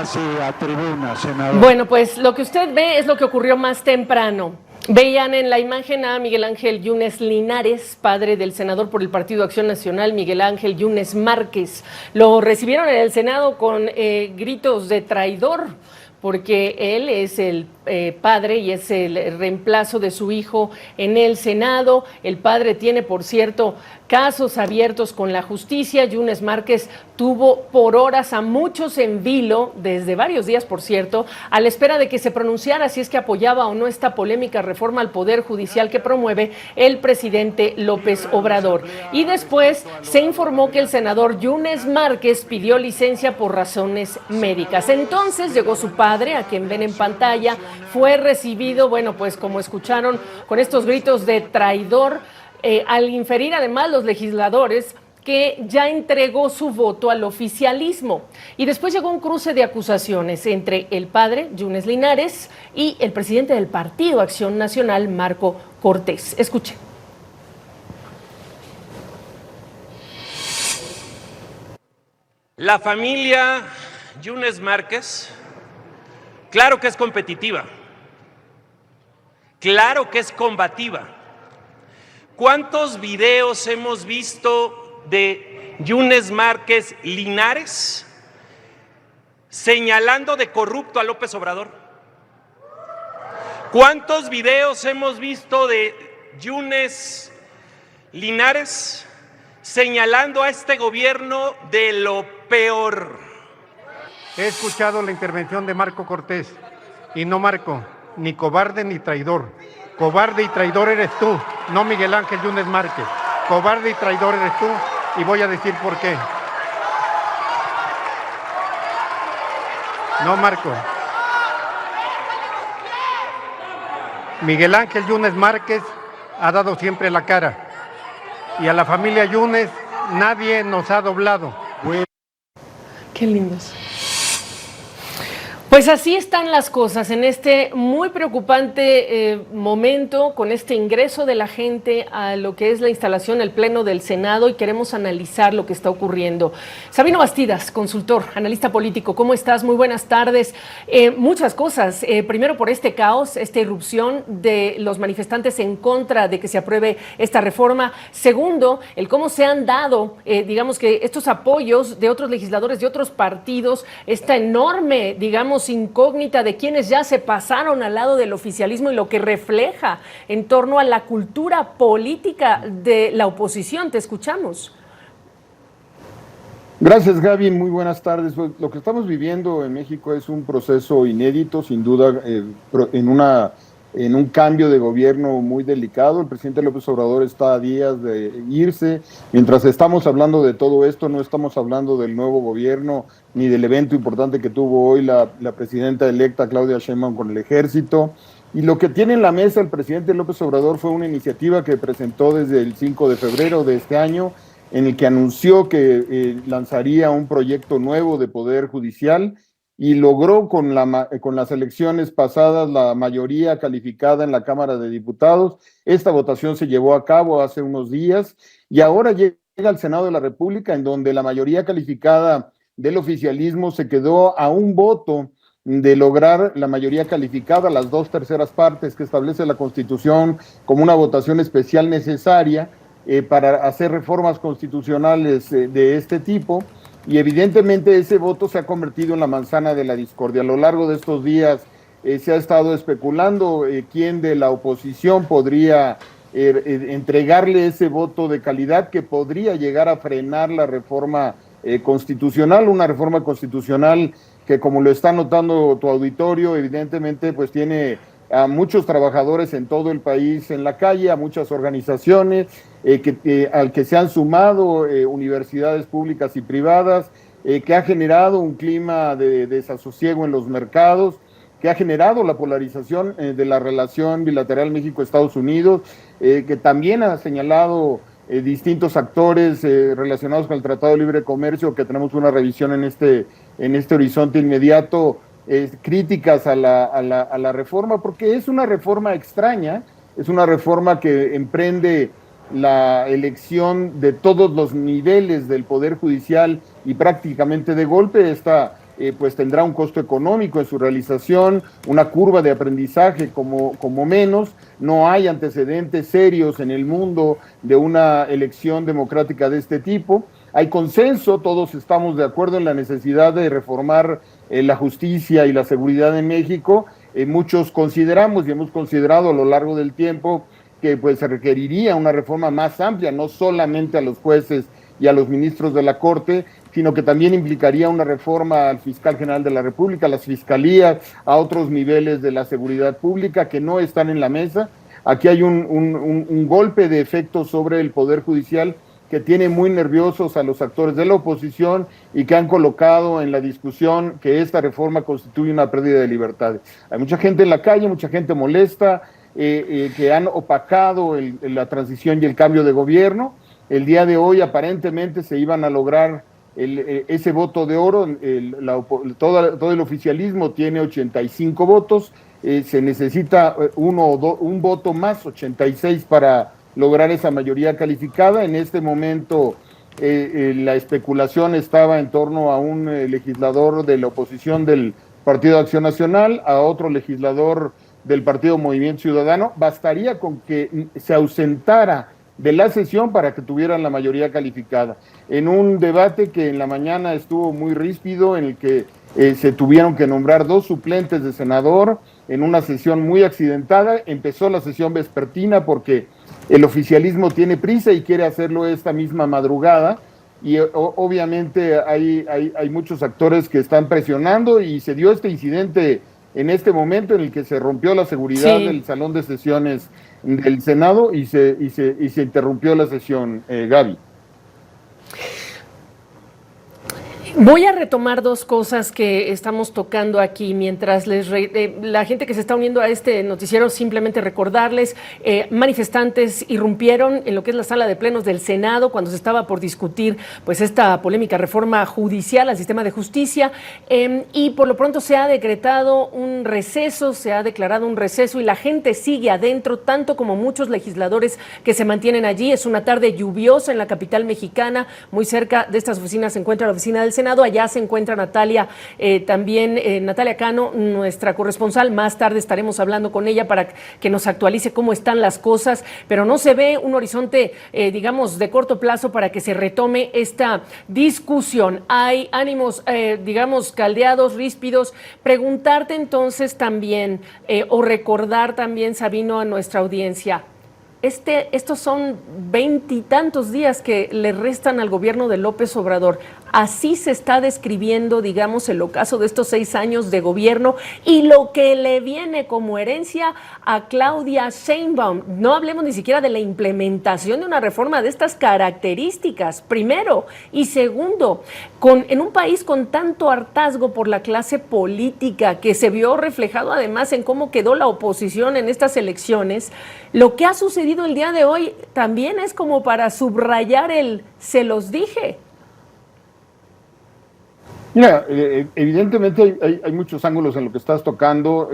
Hacia tribuna, senador. Bueno, pues lo que usted ve es lo que ocurrió más temprano. Veían en la imagen a Miguel Ángel Yunes Linares, padre del senador por el Partido Acción Nacional, Miguel Ángel Yunes Márquez. Lo recibieron en el Senado con gritos de traidor, porque él es el padre y es el reemplazo de su hijo en el Senado. El padre tiene, por cierto, casos abiertos con la justicia. Yunes Márquez tuvo por horas a muchos en vilo, desde varios días, por cierto, a la espera de que se pronunciara si es que apoyaba o no esta polémica reforma al Poder Judicial que promueve el presidente López Obrador. Y después se informó que el senador Yunes Márquez pidió licencia por razones médicas. Entonces llegó su padre, a quien ven en pantalla, fue recibido, bueno, pues como escucharon, con estos gritos de traidor, al inferir además los legisladores que ya entregó su voto al oficialismo. Y después llegó un cruce de acusaciones entre el padre, Yunes Linares, y el presidente del Partido Acción Nacional, Marco Cortés. Escuchen. La familia Yunes Márquez, claro que es competitiva, claro que es combativa. ¿Cuántos videos hemos visto de Yunes Márquez Linares señalando de corrupto a López Obrador? ¿Cuántos videos hemos visto de Yunes Linares señalando a este gobierno de lo peor? He escuchado la intervención de Marco Cortés y no Marco, ni cobarde ni traidor. Cobarde y traidor eres tú, no Miguel Ángel Yunes Márquez. Cobarde y traidor eres tú, y voy a decir por qué. No, Marco. Miguel Ángel Yunes Márquez ha dado siempre la cara. Y a la familia Yunes nadie nos ha doblado. Qué lindos. Pues así están las cosas en este muy preocupante momento, con este ingreso de la gente a lo que es la instalación, el pleno del Senado, y queremos analizar lo que está ocurriendo. Sabino Bastidas, consultor, analista político, ¿cómo estás? Muy buenas tardes. Muchas cosas. Primero, por este caos, esta irrupción de los manifestantes en contra de que se apruebe esta reforma. Segundo, el cómo se han dado, digamos que estos apoyos de otros legisladores, de otros partidos, esta enorme, digamos, incógnita de quienes ya se pasaron al lado del oficialismo y lo que refleja en torno a la cultura política de la oposición. Te escuchamos. Gracias, Gaby. Muy buenas tardes. Pues, lo que estamos viviendo en México es un proceso inédito, sin duda, en un cambio de gobierno muy delicado. El presidente López Obrador está a días de irse. Mientras estamos hablando de todo esto, no estamos hablando del nuevo gobierno ni del evento importante que tuvo hoy la presidenta electa Claudia Sheinbaum con el ejército. Y lo que tiene en la mesa el presidente López Obrador fue una iniciativa que presentó desde el 5 de febrero de este año, en el que anunció que lanzaría un proyecto nuevo de Poder Judicial, y logró con las elecciones pasadas la mayoría calificada en la Cámara de Diputados. Esta votación se llevó a cabo hace unos días y ahora llega al Senado de la República, en donde la mayoría calificada del oficialismo se quedó a un voto de lograr la mayoría calificada, las 2/3 partes que establece la Constitución como una votación especial necesaria para hacer reformas constitucionales de este tipo. Y evidentemente ese voto se ha convertido en la manzana de la discordia. A lo largo de estos días se ha estado especulando quién de la oposición podría entregarle ese voto de calidad que podría llegar a frenar la reforma constitucional, una reforma constitucional que, como lo está notando tu auditorio, evidentemente pues tiene a muchos trabajadores en todo el país en la calle, a muchas organizaciones al que se han sumado universidades públicas y privadas, que ha generado un clima de desasosiego en los mercados, que ha generado la polarización de la relación bilateral México-Estados Unidos, que también ha señalado distintos actores relacionados con el Tratado de Libre Comercio, que tenemos una revisión en este horizonte inmediato, críticas a la reforma, porque es una reforma extraña, es una reforma que emprende la elección de todos los niveles del Poder Judicial y prácticamente de golpe. Esta pues tendrá un costo económico en su realización, una curva de aprendizaje como menos. No hay antecedentes serios en el mundo de una elección democrática de este tipo. Hay consenso, todos estamos de acuerdo en la necesidad de reformar la justicia y la seguridad en México. Muchos consideramos y hemos considerado a lo largo del tiempo que pues se requeriría una reforma más amplia, no solamente a los jueces y a los ministros de la Corte, sino que también implicaría una reforma al fiscal general de la República, a las fiscalías, a otros niveles de la seguridad pública que no están en la mesa. Aquí hay un golpe de efecto sobre el Poder Judicial que tiene muy nerviosos a los actores de la oposición y que han colocado en la discusión que esta reforma constituye una pérdida de libertades. Hay mucha gente en la calle, mucha gente molesta, que han opacado la transición y el cambio de gobierno. El día de hoy aparentemente se iban a lograr ese voto de oro. Todo el oficialismo tiene 85 votos, se necesita un voto más, 86 para lograr esa mayoría calificada. En este momento la especulación estaba en torno a un legislador de la oposición del Partido de Acción Nacional, a otro legislador del Partido Movimiento Ciudadano. Bastaría con que se ausentara de la sesión para que tuvieran la mayoría calificada. En un debate que en la mañana estuvo muy ríspido, en el que se tuvieron que nombrar 2 suplentes de senador, en una sesión muy accidentada, empezó la sesión vespertina porque el oficialismo tiene prisa y quiere hacerlo esta misma madrugada, y obviamente hay muchos actores que están presionando, y se dio este incidente en este momento en el que se rompió la seguridad del salón de sesiones del Senado y se interrumpió la sesión, Gaby. Voy a retomar 2 cosas que estamos tocando aquí mientras la gente que se está uniendo a este noticiero, simplemente recordarles, manifestantes irrumpieron en lo que es la sala de plenos del Senado cuando se estaba por discutir pues esta polémica reforma judicial al sistema de justicia, y por lo pronto se ha declarado un receso y la gente sigue adentro, tanto como muchos legisladores que se mantienen allí. Es una tarde lluviosa en la capital mexicana, muy cerca de estas oficinas se encuentra la oficina del Senado. Allá se encuentra Natalia, Natalia Cano, nuestra corresponsal. Más tarde estaremos hablando con ella para que nos actualice cómo están las cosas, pero no se ve un horizonte, digamos, de corto plazo para que se retome esta discusión. Hay ánimos, digamos, caldeados, ríspidos. Preguntarte entonces también, o recordar también, Sabino, a nuestra audiencia, estos son 20 y tantos días que le restan al gobierno de López Obrador. Así se está describiendo, digamos, el ocaso de estos 6 años de gobierno y lo que le viene como herencia a Claudia Sheinbaum. No hablemos ni siquiera de la implementación de una reforma de estas características, primero. Y segundo, en un país con tanto hartazgo por la clase política, que se vio reflejado además en cómo quedó la oposición en estas elecciones, lo que ha sucedido el día de hoy también es como para subrayar se los dije. Mira, evidentemente hay muchos ángulos en lo que estás tocando.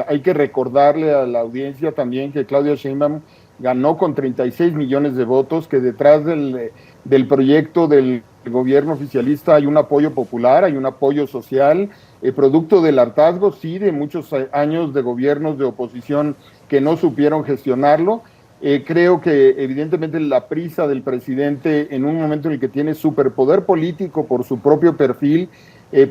Hay que recordarle a la audiencia también que Claudia Sheinbaum ganó con 36 millones de votos, que detrás del proyecto del gobierno oficialista hay un apoyo popular, hay un apoyo social, producto del hartazgo, sí, de muchos años de gobiernos de oposición que no supieron gestionarlo. Creo que evidentemente la prisa del presidente en un momento en el que tiene superpoder político por su propio perfil,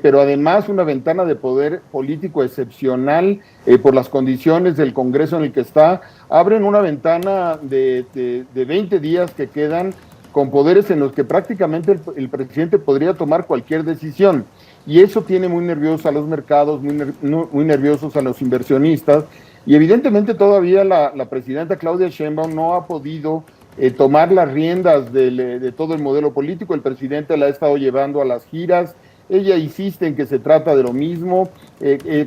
pero además una ventana de poder político excepcional por las condiciones del Congreso en el que está, abren una ventana de 20 días que quedan con poderes en los que prácticamente el presidente podría tomar cualquier decisión. Y eso tiene muy nerviosos a los mercados, muy nerviosos a los inversionistas. Y evidentemente todavía la presidenta Claudia Sheinbaum no ha podido tomar las riendas de todo el modelo político. El presidente la ha estado llevando a las giras. Ella insiste en que se trata de lo mismo.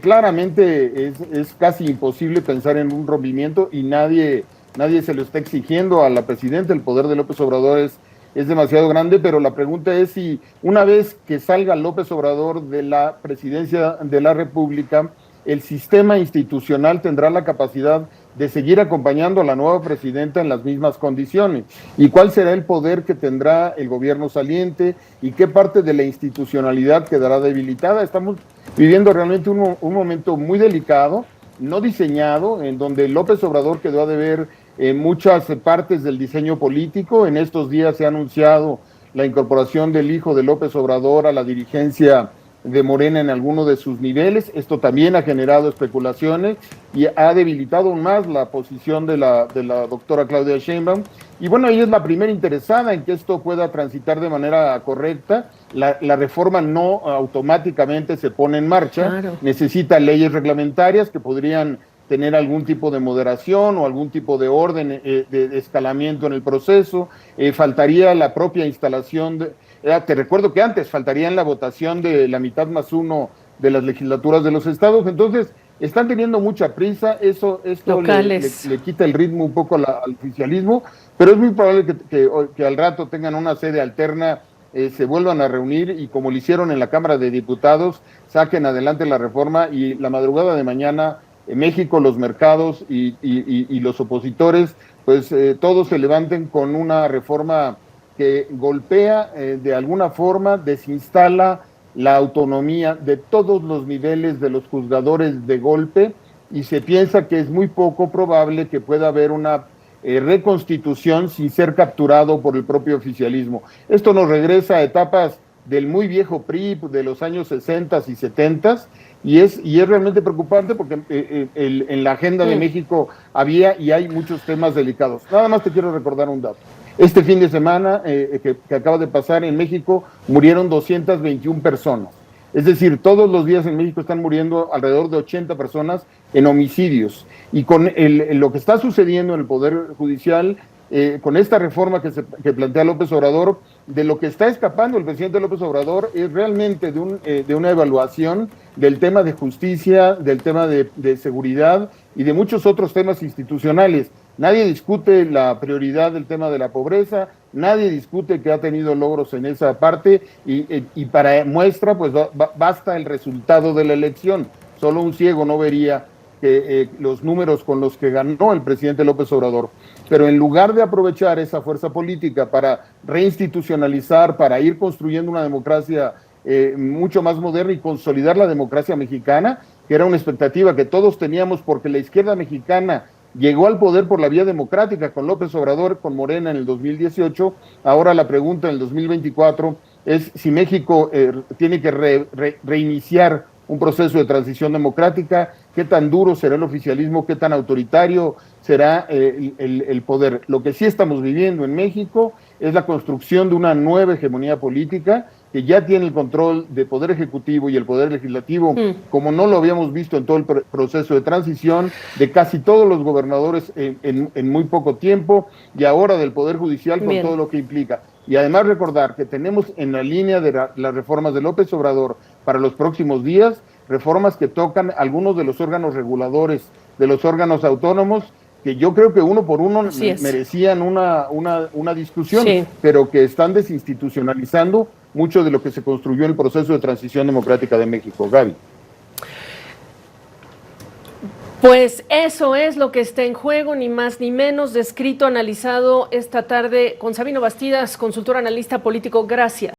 Claramente es casi imposible pensar en un rompimiento y nadie se lo está exigiendo a la presidenta. El poder de López Obrador es demasiado grande, pero la pregunta es si una vez que salga López Obrador de la presidencia de la República, el sistema institucional tendrá la capacidad de seguir acompañando a la nueva presidenta en las mismas condiciones? ¿Y cuál será el poder que tendrá el gobierno saliente? ¿Y qué parte de la institucionalidad quedará debilitada? Estamos viviendo realmente un momento muy delicado, no diseñado, en donde López Obrador quedó a deber muchas partes del diseño político. En estos días se ha anunciado la incorporación del hijo de López Obrador a la dirigencia de Morena en alguno de sus niveles. Esto también ha generado especulaciones y ha debilitado aún más la posición de la doctora Claudia Sheinbaum. Y bueno, ella es la primera interesada en que esto pueda transitar de manera correcta. La reforma no automáticamente se pone en marcha, claro. Necesita leyes reglamentarias que podrían tener algún tipo de moderación o algún tipo de orden de escalamiento en el proceso. Faltaría la propia instalación te recuerdo que antes faltarían la votación de la mitad más uno de las legislaturas de los estados. Entonces están teniendo mucha prisa, esto le quita el ritmo un poco al oficialismo, pero es muy probable que al rato tengan una sede alterna, se vuelvan a reunir y, como lo hicieron en la Cámara de Diputados, saquen adelante la reforma, y la madrugada de mañana en México los mercados y los opositores pues todos se levanten con una reforma que golpea de alguna forma, desinstala la autonomía de todos los niveles de los juzgadores de golpe, y se piensa que es muy poco probable que pueda haber una reconstitución sin ser capturado por el propio oficialismo. Esto nos regresa a etapas del muy viejo PRI de los años 60 y 70, y es realmente preocupante porque en la agenda de México había y hay muchos temas delicados. Nada más te quiero recordar un dato. Este fin de semana que acaba de pasar en México, murieron 221 personas. Es decir, todos los días en México están muriendo alrededor de 80 personas en homicidios. Y con lo que está sucediendo en el Poder Judicial, con esta reforma que plantea López Obrador, de lo que está escapando el presidente López Obrador es realmente de una evaluación del tema de justicia, del tema de seguridad y de muchos otros temas institucionales. Nadie discute la prioridad del tema de la pobreza, nadie discute que ha tenido logros en esa parte, y para muestra, pues basta el resultado de la elección. Solo un ciego no vería los números con los que ganó el presidente López Obrador. Pero en lugar de aprovechar esa fuerza política para reinstitucionalizar, para ir construyendo una democracia mucho más moderna y consolidar la democracia mexicana, que era una expectativa que todos teníamos porque la izquierda mexicana llegó al poder por la vía democrática con López Obrador, con Morena en el 2018. Ahora la pregunta en el 2024 es si México tiene que reiniciar un proceso de transición democrática. ¿Qué tan duro será el oficialismo? ¿Qué tan autoritario será el poder? Lo que sí estamos viviendo en México es la construcción de una nueva hegemonía política que ya tiene el control del Poder Ejecutivo y el Poder Legislativo, como no lo habíamos visto en todo el proceso de transición, de casi todos los gobernadores en muy poco tiempo, y ahora del Poder Judicial con todo lo que implica. Y además recordar que tenemos en la línea de las reformas de López Obrador para los próximos días, reformas que tocan algunos de los órganos reguladores, de los órganos autónomos, que yo creo que uno por uno merecían una discusión, pero que están desinstitucionalizando mucho de lo que se construyó en el proceso de transición democrática de México. Gaby. Pues eso es lo que está en juego, ni más ni menos, descrito, analizado esta tarde con Sabino Bastidas, consultor analista político. Gracias.